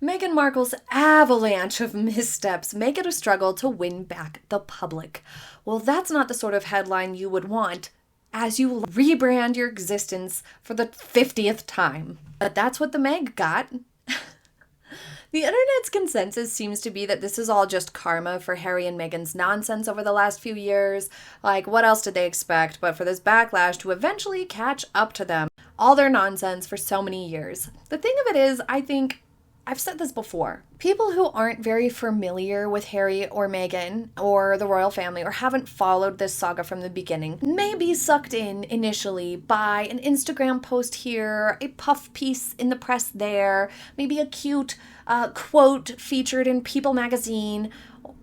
Meghan Markle's avalanche of missteps make it a struggle to win back the public. Well, that's not the sort of headline you would want as you rebrand your existence for the 50th time. But that's what the Meg got. The internet's consensus seems to be that this is all just karma for Harry and Meghan's nonsense over the last few years. Like, what else did they expect but for this backlash to eventually catch up to them? All their nonsense for so many years. The thing of it is, I think, I've said this before, people who aren't very familiar with Harry or Meghan or the royal family or haven't followed this saga from the beginning may be sucked in initially by an Instagram post here, a puff piece in the press there, maybe a cute quote featured in People magazine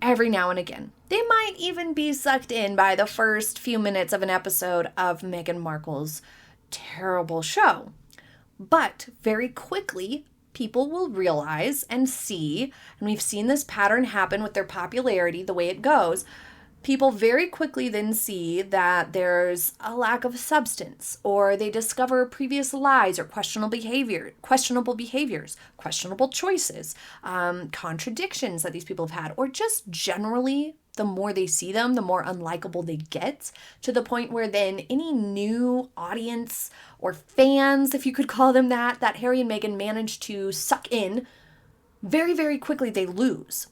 every now and again. They might even be sucked in by the first few minutes of an episode of Meghan Markle's terrible show. But very quickly, people will realize and see, and we've seen this pattern happen with their popularity, the way it goes, people very quickly then see that there's a lack of substance, or they discover previous lies or questionable behaviors, questionable choices, contradictions that these people have had, or just generally, the more they see them, the more unlikable they get, to the point where then any new audience or fans, if you could call them that Harry and Meghan manage to suck in, very, very quickly they lose.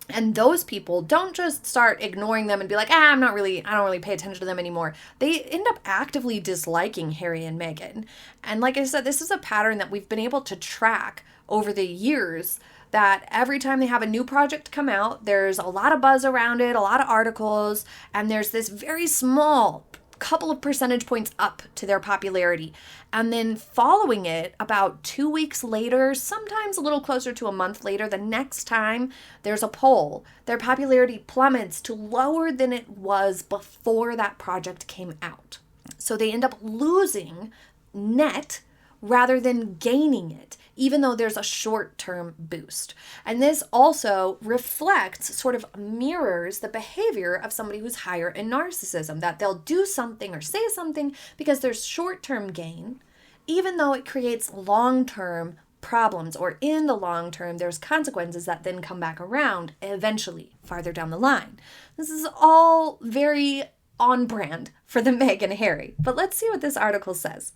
And those people don't just start ignoring them and be like, I don't really pay attention to them anymore. They end up actively disliking Harry and Meghan. And like I said, this is a pattern that we've been able to track over the years, that every time they have a new project come out, there's a lot of buzz around it, a lot of articles, and there's this very small couple of percentage points up to their popularity. And then following it, about 2 weeks later, sometimes a little closer to a month later, the next time there's a poll, their popularity plummets to lower than it was before that project came out. So they end up losing net rather than gaining it, even though there's a short-term boost. And this also reflects, sort of mirrors the behavior of somebody who's higher in narcissism, that they'll do something or say something because there's short-term gain, even though it creates long-term problems, or in the long term, there's consequences that then come back around eventually, farther down the line. This is all very on brand for the Meg and Harry. But let's see what this article says.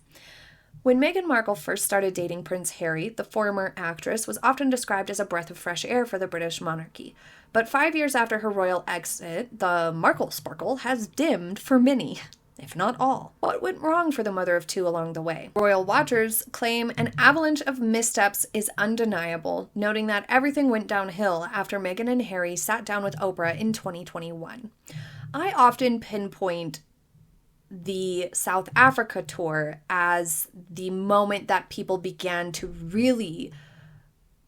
When Meghan Markle first started dating Prince Harry, the former actress was often described as a breath of fresh air for the British monarchy. But 5 years after her royal exit, the Markle sparkle has dimmed for many, if not all. What went wrong for the mother of two along the way? Royal watchers claim an avalanche of missteps is undeniable, noting that everything went downhill after Meghan and Harry sat down with Oprah in 2021. I often pinpoint the South Africa tour as the moment that people began to really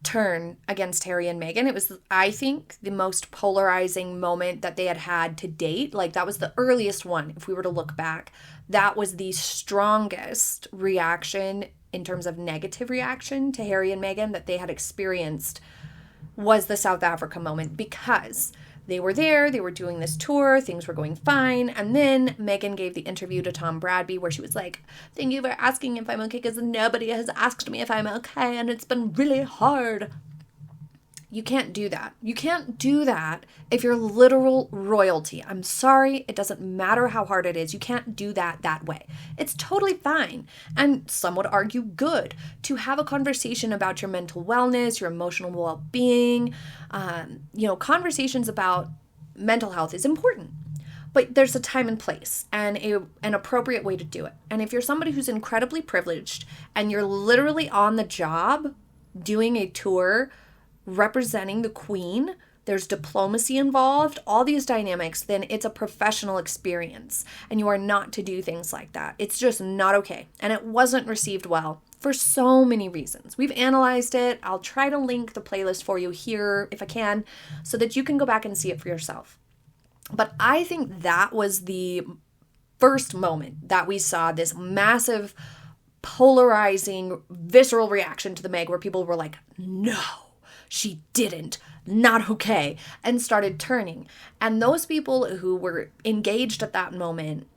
turn against Harry and Meghan. It was, I think, the most polarizing moment that they had had to date. Like, that was the earliest one. If we were to look back, that was the strongest reaction in terms of negative reaction to Harry and Meghan that they had experienced, was the South Africa moment, because they were there, they were doing this tour, things were going fine, and then Meghan gave the interview to Tom Bradby where she was like, "Thank you for asking if I'm okay, because nobody has asked me if I'm okay, and it's been really hard." You can't do that. You can't do that if you're literal royalty. I'm sorry, it doesn't matter how hard it is. You can't do that way. It's totally fine, and some would argue good, to have a conversation about your mental wellness, your emotional well-being. Conversations about mental health is important. But there's a time and place and an appropriate way to do it. And if you're somebody who's incredibly privileged and you're literally on the job doing a tour representing the Queen, there's diplomacy involved, all these dynamics, then it's a professional experience. And you are not to do things like that. It's just not okay. And it wasn't received well for so many reasons. We've analyzed it. I'll try to link the playlist for you here if I can, so that you can go back and see it for yourself. But I think that was the first moment that we saw this massive, polarizing, visceral reaction to the Meg, where people were like, no, she didn't, not okay, and started turning. And those people who were engaged at that moment,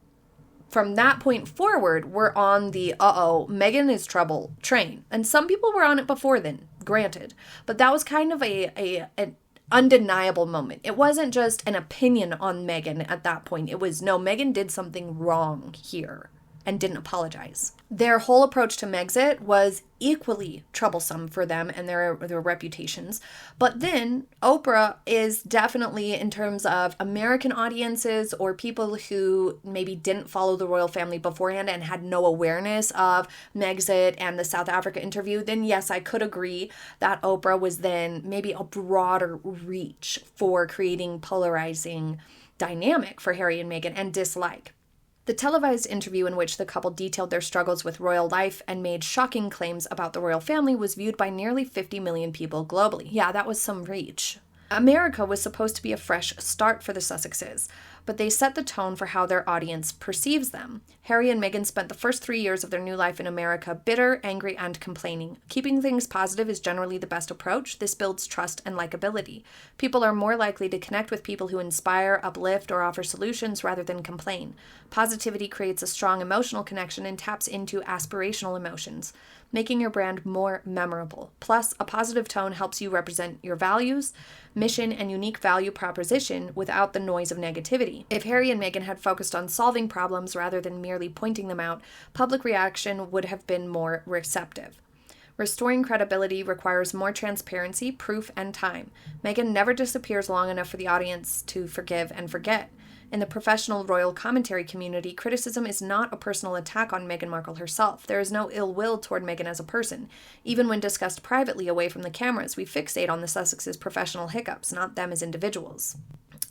from that point forward, were on the Meghan is trouble train. And some people were on it before then. granted. But that was kind of an undeniable moment. It wasn't just an opinion on Meghan at that point. It was, no, Meghan did something wrong here and didn't apologize. Their whole approach to Megxit was equally troublesome for them and their reputations. But then Oprah is definitely, in terms of American audiences or people who maybe didn't follow the royal family beforehand and had no awareness of Megxit and the South Africa interview, then yes, I could agree that Oprah was then maybe a broader reach for creating polarizing dynamic for Harry and Meghan and dislike. The televised interview in which the couple detailed their struggles with royal life and made shocking claims about the royal family was viewed by nearly 50 million people globally. Yeah, that was some reach. America was supposed to be a fresh start for the Sussexes, but they set the tone for how their audience perceives them. Harry and Meghan spent the first 3 years of their new life in America bitter, angry, and complaining. Keeping things positive is generally the best approach. This builds trust and likability. People are more likely to connect with people who inspire, uplift, or offer solutions rather than complain. Positivity creates a strong emotional connection and taps into aspirational emotions, making your brand more memorable. Plus, a positive tone helps you represent your values, mission, and unique value proposition without the noise of negativity. If Harry and Meghan had focused on solving problems rather than merely pointing them out, public reaction would have been more receptive. Restoring credibility requires more transparency, proof, and time. Meghan never disappears long enough for the audience to forgive and forget. In the professional royal commentary community, criticism is not a personal attack on Meghan Markle herself. There is no ill will toward Meghan as a person. Even when discussed privately away from the cameras, we fixate on the Sussexes' professional hiccups, not them as individuals.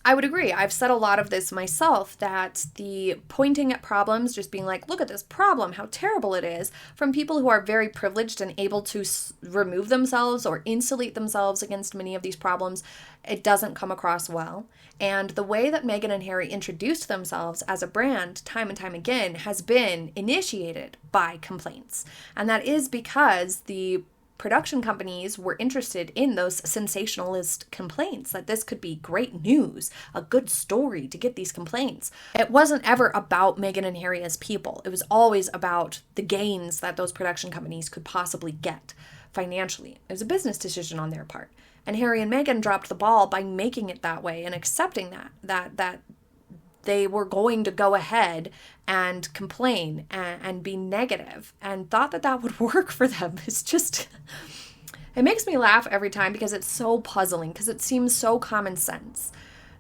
I would agree. I've said a lot of this myself, that the pointing at problems, just being like, look at this problem, how terrible it is, from people who are very privileged and able to remove themselves or insulate themselves against many of these problems, it doesn't come across well. And the way that Meghan and Harry introduced themselves as a brand time and time again has been initiated by complaints. And that is because the production companies were interested in those sensationalist complaints, that this could be great news, a good story to get these complaints. It wasn't ever about Meghan and Harry as people. It was always about the gains that those production companies could possibly get financially. It was a business decision on their part. And Harry and Meghan dropped the ball by making it that way and accepting that they were going to go ahead and complain and be negative, and thought that that would work for them. It's just, it makes me laugh every time because it's so puzzling, because it seems so common sense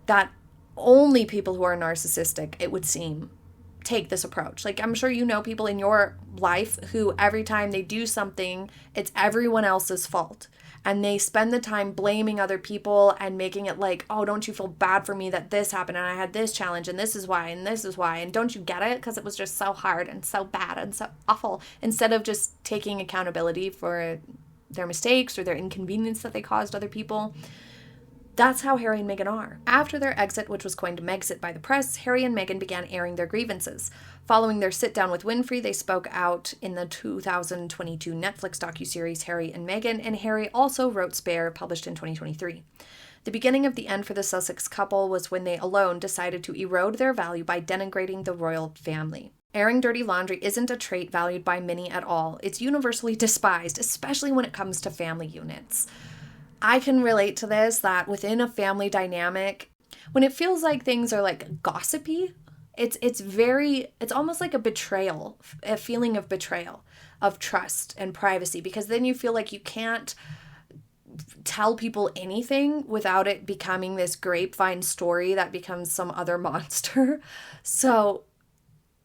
that only people who are narcissistic, it would seem, take this approach. Like, I'm sure you know people in your life who every time they do something, it's everyone else's fault. And they spend the time blaming other people and making it like, oh, don't you feel bad for me that this happened and I had this challenge and this is why and this is why. And don't you get it? Because it was just so hard and so bad and so awful. Instead of just taking accountability for their mistakes or their inconvenience that they caused other people. That's how Harry and Meghan are. After their exit, which was coined Megxit by the press, Harry and Meghan began airing their grievances. Following their sit-down with Winfrey, they spoke out in the 2022 Netflix docuseries Harry and Meghan, and Harry also wrote Spare, published in 2023. The beginning of the end for the Sussex couple was when they alone decided to erode their value by denigrating the royal family. Airing dirty laundry isn't a trait valued by many at all. It's universally despised, especially when it comes to family units. I can relate to this, that within a family dynamic, when it feels like things are like gossipy, it's almost like a betrayal, a feeling of betrayal, of trust and privacy, because then you feel like you can't tell people anything without it becoming this grapevine story that becomes some other monster. So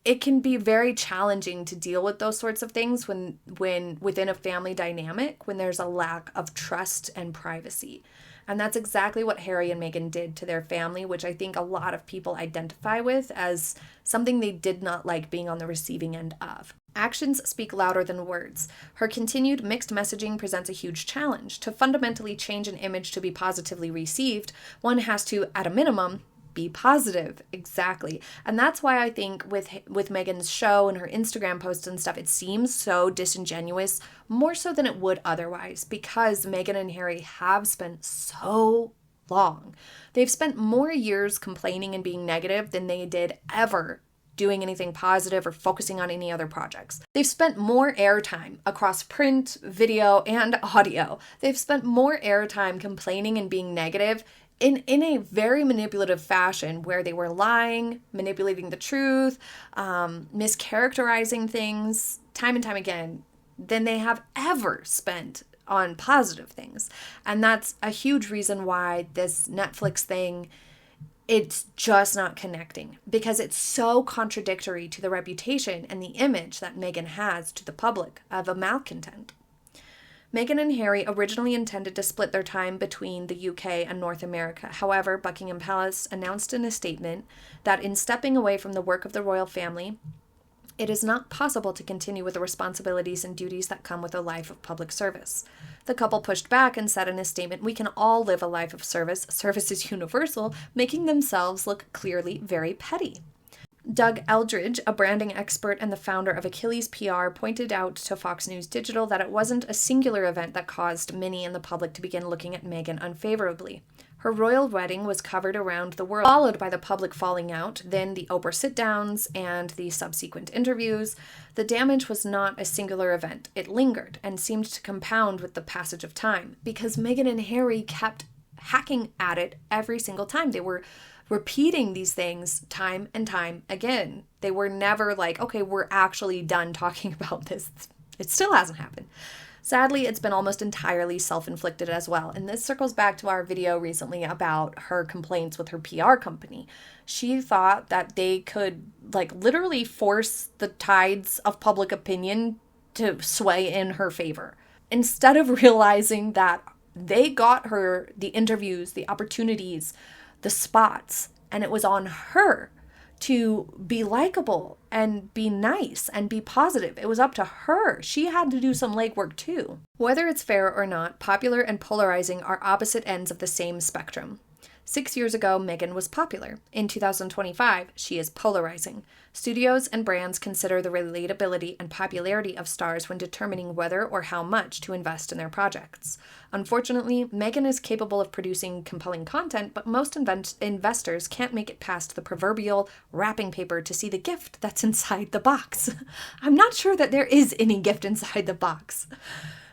it can be very challenging to deal with those sorts of things when within a family dynamic, when there's a lack of trust and privacy. And that's exactly what Harry and Meghan did to their family, which I think a lot of people identify with as something they did not like being on the receiving end of. Actions speak louder than words. Her continued mixed messaging presents a huge challenge. To fundamentally change an image to be positively received, one has to, at a minimum, be positive. Exactly. And that's why I think with Meghan's show and her Instagram posts and stuff, it seems so disingenuous, more so than it would otherwise, because Meghan and Harry have spent so long. They've spent more years complaining and being negative than they did ever doing anything positive or focusing on any other projects. They've spent more airtime across print, video, and audio. They've spent more airtime complaining and being negative in a very manipulative fashion, where they were lying, manipulating the truth, mischaracterizing things time and time again, than they have ever spent on positive things. And that's a huge reason why this Netflix thing, it's just not connecting, because it's so contradictory to the reputation and the image that Meghan has to the public of a malcontent. Meghan and Harry originally intended to split their time between the UK and North America. However, Buckingham Palace announced in a statement that in stepping away from the work of the royal family, it is not possible to continue with the responsibilities and duties that come with a life of public service. The couple pushed back and said in a statement, "We can all live a life of service. Service is universal," making themselves look clearly very petty. Doug Eldridge, a branding expert and the founder of Achilles PR, pointed out to Fox News Digital that it wasn't a singular event that caused many in the public to begin looking at Meghan unfavorably. Her royal wedding was covered around the world, followed by the public falling out, then the Oprah sit-downs, and the subsequent interviews. The damage was not a singular event. It lingered and seemed to compound with the passage of time, because Meghan and Harry kept hacking at it every single time. They were repeating these things time and time again. They were never like, okay, we're actually done talking about this. It still hasn't happened. Sadly, it's been almost entirely self-inflicted as well. And this circles back to our video recently about her complaints with her PR company. She thought that they could literally force the tides of public opinion to sway in her favor, instead of realizing that they got her the interviews, the opportunities, the spots, and it was on her to be likable and be nice and be positive. It was up to her. She had to do some legwork too. Whether it's fair or not, popular and polarizing are opposite ends of the same spectrum. 6 years ago, Meghan was popular. In 2025, she is polarizing. Studios and brands consider the relatability and popularity of stars when determining whether or how much to invest in their projects. Unfortunately, Meghan is capable of producing compelling content, but most investors can't make it past the proverbial wrapping paper to see the gift that's inside the box. I'm not sure that there is any gift inside the box.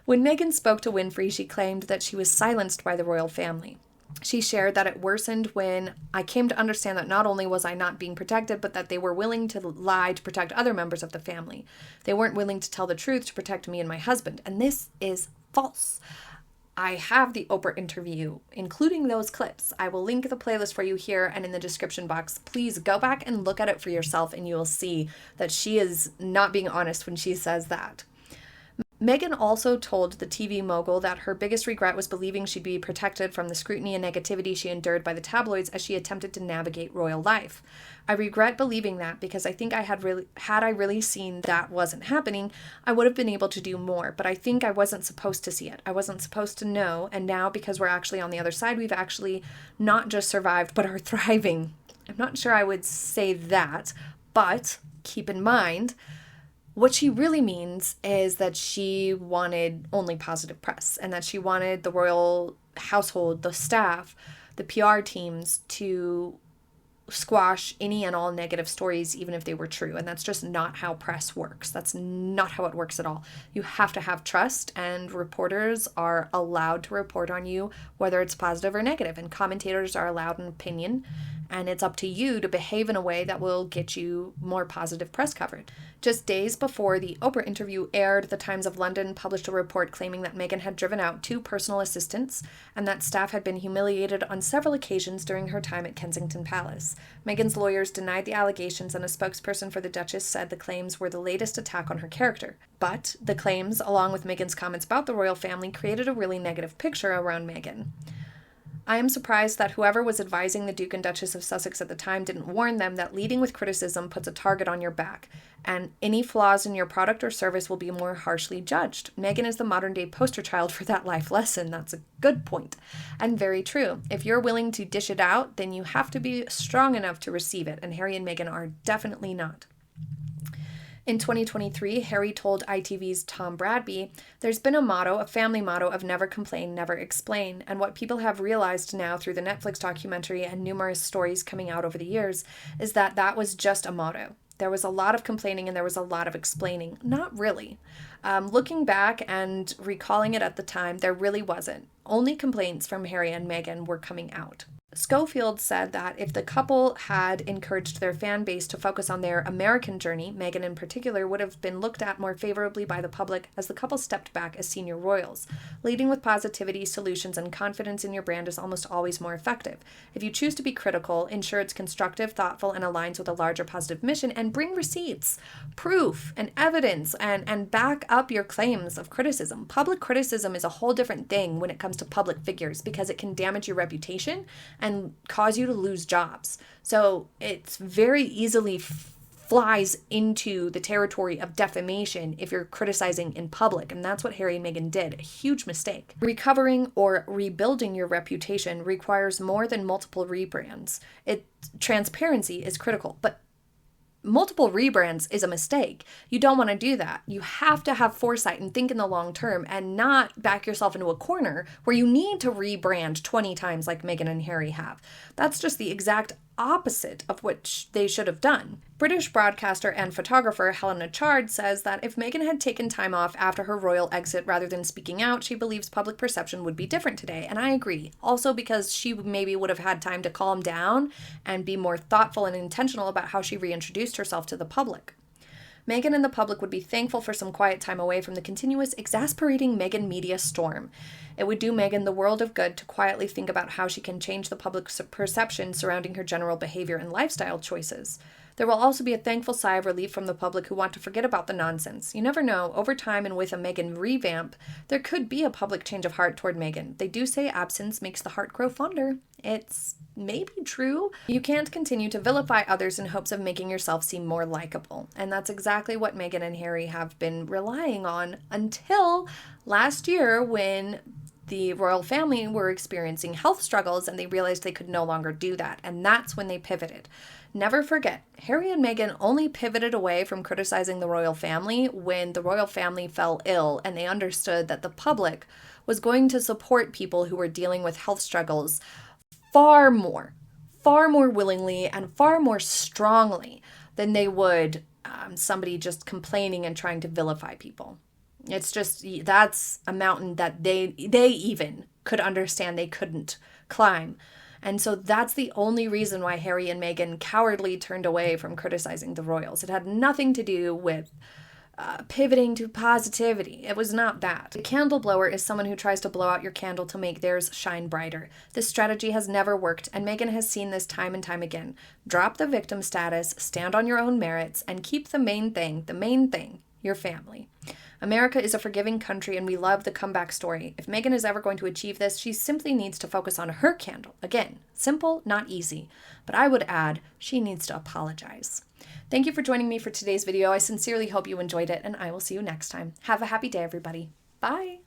When Meghan spoke to Winfrey, she claimed that she was silenced by the royal family. She shared that it worsened when I came to understand that not only was I not being protected, but that they were willing to lie to protect other members of the family. They weren't willing to tell the truth to protect me and my husband. And this is false. I have the Oprah interview, including those clips. I will link the playlist for you here and in the description box. Please go back and look at it for yourself, and you will see that she is not being honest when she says that. Meghan also told the TV mogul that her biggest regret was believing she'd be protected from the scrutiny and negativity she endured by the tabloids as she attempted to navigate royal life. I regret believing that, because I think had I really seen that wasn't happening, I would have been able to do more, but I think I wasn't supposed to see it. I wasn't supposed to know, and now because we're actually on the other side, we've actually not just survived, but are thriving. I'm not sure I would say that, but keep in mind, what she really means is that she wanted only positive press, and that she wanted the royal household, the staff, the PR teams to squash any and all negative stories, even if they were true. And that's just not how press works. That's not how it works at all. You have to have trust, and reporters are allowed to report on you, whether it's positive or negative, and commentators are allowed an opinion, and it's up to you to behave in a way that will get you more positive press coverage. Just days before the Oprah interview aired, the Times of London published a report claiming that Meghan had driven out 2 personal assistants and that staff had been humiliated on several occasions during her time at Kensington Palace. Meghan's lawyers denied the allegations, and a spokesperson for the Duchess said the claims were the latest attack on her character. But the claims, along with Meghan's comments about the royal family, created a really negative picture around Meghan. I am surprised that whoever was advising the Duke and Duchess of Sussex at the time didn't warn them that leading with criticism puts a target on your back, and any flaws in your product or service will be more harshly judged. Meghan is the modern-day poster child for that life lesson. That's a good point, and very true. If you're willing to dish it out, then you have to be strong enough to receive it, and Harry and Meghan are definitely not. In 2023, Harry told ITV's Tom Bradby, "There's been a family motto of never complain, never explain, and what people have realized now through the Netflix documentary and numerous stories coming out over the years is that that was just a motto. There was a lot of complaining and there was a lot of explaining. Not really. Looking back and recalling it at the time, there really wasn't. Only complaints from Harry and Meghan were coming out. Schofield said that if the couple had encouraged their fan base to focus on their American journey, Meghan in particular would have been looked at more favorably by the public as the couple stepped back as senior royals. Leading with positivity, solutions, and confidence in your brand is almost always more effective. If you choose to be critical, ensure it's constructive, thoughtful, and aligns with a larger positive mission, and bring receipts, proof, and evidence, and back up your claims of criticism. Public criticism is a whole different thing when it comes to public figures because it can damage your reputation and cause you to lose jobs. So it's very easily flies into the territory of defamation if you're criticizing in public. And that's what Harry and Meghan did. A huge mistake. Recovering or rebuilding your reputation requires more than multiple rebrands. Transparency is critical, but multiple rebrands is a mistake. You don't want to do that. You have to have foresight and think in the long term and not back yourself into a corner where you need to rebrand 20 times like Meghan and Harry have. That's just the exact opposite of what they should have done. British broadcaster and photographer Helena Chard says that if Meghan had taken time off after her royal exit rather than speaking out, she believes public perception would be different today. And I agree. Also because she maybe would have had time to calm down and be more thoughtful and intentional about how she reintroduced herself to the public. Meghan and the public would be thankful for some quiet time away from the continuous, exasperating Meghan media storm. It would do Meghan the world of good to quietly think about how she can change the public's perception surrounding her general behavior and lifestyle choices. There will also be a thankful sigh of relief from the public who want to forget about the nonsense. You never know, over time and with a Meghan revamp, there could be a public change of heart toward Meghan. They do say absence makes the heart grow fonder. It's maybe true. You can't continue to vilify others in hopes of making yourself seem more likable. And that's exactly what Meghan and Harry have been relying on until last year when the royal family were experiencing health struggles and they realized they could no longer do that. And that's when they pivoted. Never forget, Harry and Meghan only pivoted away from criticizing the royal family when the royal family fell ill and they understood that the public was going to support people who were dealing with health struggles far more willingly and far more strongly than they would somebody just complaining and trying to vilify people. It's just, that's a mountain that they even could understand they couldn't climb. And so that's the only reason why Harry and Meghan cowardly turned away from criticizing the royals. It had nothing to do with pivoting to positivity. It was not that. A candle blower is someone who tries to blow out your candle to make theirs shine brighter. This strategy has never worked, and Meghan has seen this time and time again. Drop the victim status, stand on your own merits, and keep the main thing, your family. America is a forgiving country and we love the comeback story. If Meghan is ever going to achieve this, she simply needs to focus on her candle. Again, simple, not easy. But I would add, she needs to apologize. Thank you for joining me for today's video. I sincerely hope you enjoyed it and I will see you next time. Have a happy day, everybody. Bye.